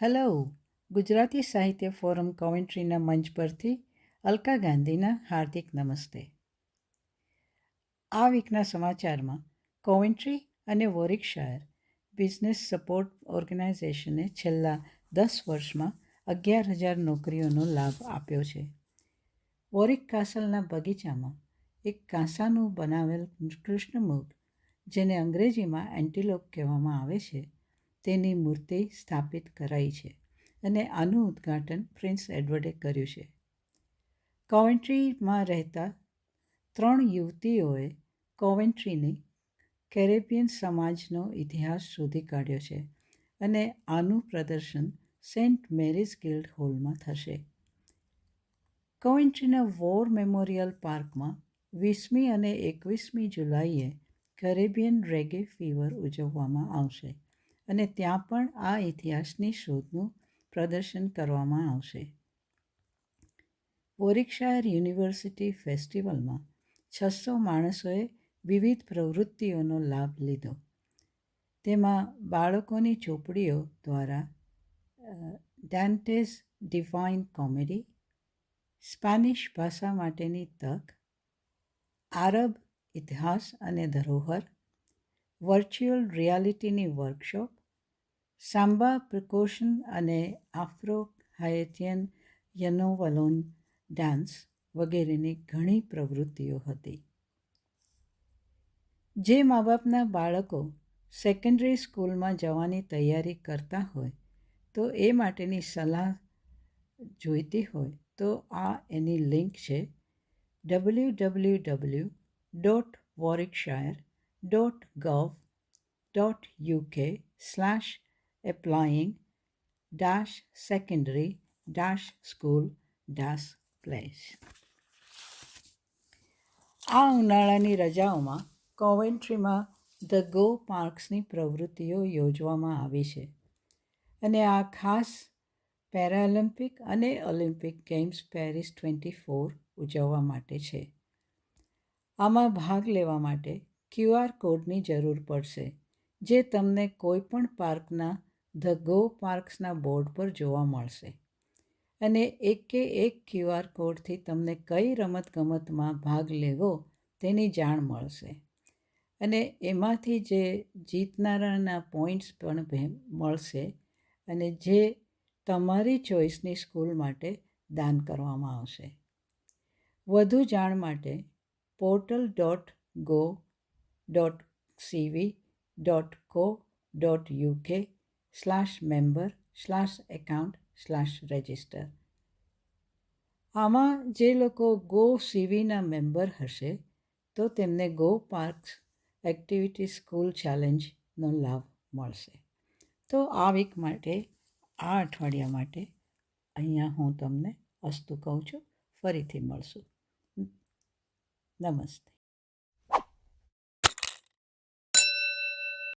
Hello. Gujarati સાહિત્ય forum કોમેન્ટ્રીના મંચ પરથી અલકા ગાંધીના હાર્દિક નમસ્તે. આ વીકના સમાચારમાં કોમેન્ટ્રી અને વોરિકશાયર બિઝનેસ સપોર્ટ ઓર્ગેનાઇઝેશને છેલ્લા 10 વર્ષમાં 11,000 નોકરીઓનો લાભ આપ્યો છે. વોરિક કાસલના બગીચામાં એક કાંસાનું બનાવેલ કૃષ્ણમૃગ, જેને અંગ્રેજીમાં એન્ટિલોપ કહેવામાં આવે છે, તેની મૂર્તિ સ્થાપિત કરાઈ છે અને આનું ઉદ્ઘાટન પ્રિન્સ એડવર્ડે કર્યું છે. કોવેન્ટ્રીમાં રહેતા 3 યુવતીઓએ કોવેન્ટ્રીની કેરેબિયન સમાજનો ઇતિહાસ શોધી કાઢ્યો છે અને આનું પ્રદર્શન સેન્ટ મેરીઝ ગિલ્ડ હોલમાં થશે. કોવેન્ટ્રીના વોર મેમોરિયલ પાર્કમાં 20મી અને 21મી જુલાઈએ કેરેબિયન રેગે ફીવર ઉજવવામાં આવશે અને ત્યાં પણ આ ઇતિહાસની શોધનું પ્રદર્શન કરવામાં આવશે. વોરિકશાયર યુનિવર્સિટી ફેસ્ટિવલમાં 600 માણસોએ વિવિધ પ્રવૃત્તિઓનો લાભ લીધો. તેમાં બાળકોની ચોપડીઓ દ્વારા દાન્ટેઝ ડિવાઇન કોમેડી, સ્પેનિશ ભાષા માટેની તક, આરબ ઇતિહાસ અને ધરોહર, વર્ચ્યુઅલ રિયાલિટીની વર્કશોપ, સામ્બા પ્રિકોશન અને આફ્રો હાયતિયન યનોવલોન ડાન્સ વગેરેની ઘણી પ્રવૃત્તિઓ હતી. જે મા બાપના બાળકો સેકન્ડરી સ્કૂલમાં જવાની તૈયારી કરતા હોય તો એ માટેની સલાહ જોઈતી હોય તો આ એની લિંક છે www.warwickshire.gov.uk/applying-secondary-school-place. આ ઉનાળાની રજાઓમાં કોવેન્ટ્રીમાં ધ ગો પાર્ક્સની પ્રવૃત્તિઓ યોજવામાં આવી છે અને આ ખાસ પેરાલિમ્પિક અને ઓલિમ્પિક ગેમ્સ પેરિસ 24 ઉજવવા માટે છે. આમાં ભાગ લેવા માટે QR કોડની જરૂર પડશે, જે તમને કોઈપણ પાર્કના ધ ગો પાર્ક્સના બોર્ડ પર જોવા મળશે અને એક QR કોડથી તમને કઈ રમતગમતમાં ભાગ લેવો તેની જાણ મળશે અને એમાંથી જે જીતનારાના પોઈન્ટ્સ પણ મળશે અને જે તમારી ચોઈસની સ્કૂલ માટે દાન કરવામાં આવશે. વધુ જાણ માટે portal.go.cv.co.uk/member/account/register. આમાં જે લોકો ગો સીવીના મેમ્બર હશે તો તેમને ગો પાર્ક્સ એક્ટિવિટી સ્કૂલ ચેલેન્જનો લાભ મળશે. તો આ વીક માટે, આ અઠવાડિયા માટે અહીંયા હું તમને અસ્તુ કહું છું. ફરીથી મળશું. નમસ્તે.